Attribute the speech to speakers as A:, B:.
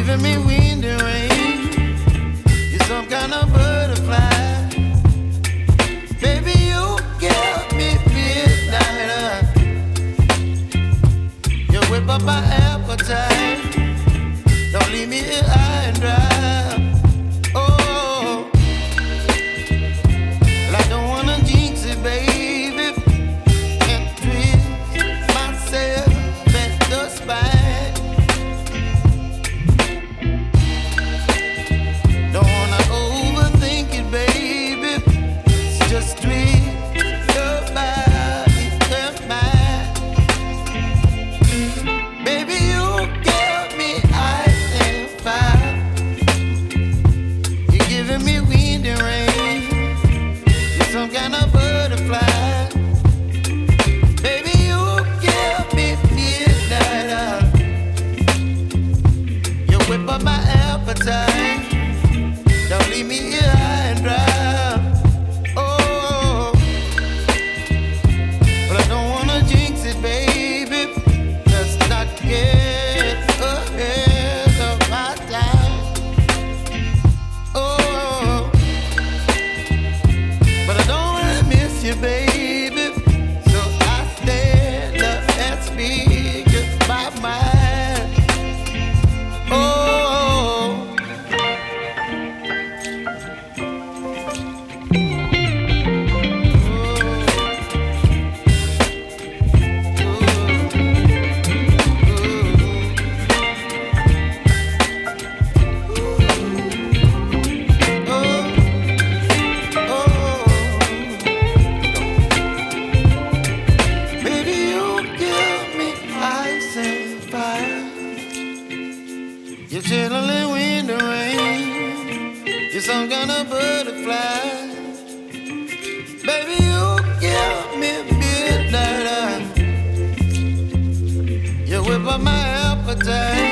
A: giving me wind and rain. You're some kind of butterfly. Baby, you give me midnight. You whip up my appetite. Don't leave me here high and dry. Oh, well, I don't wanna jinx it, baby. Can't twist myself at the spine. Don't wanna overthink it, baby. It's just twist your body and mine. Baby, you give me ice and fire. You're giving me wind and rain. You're some kind of butterfly. Baby, you give me midnight. You whip up my appetite. Don't leave me here high and dry. Oh, but I don't wanna jinx it, baby. Let's not get ahead of my time. Oh, but I don't wanna miss you, baby. So I stand up and speak my mind. Oh. Baby, you give me ice and fire. You're chilling wind and rain. You're some kind of butterfly. Baby, you give me midnight. You whip up my appetite.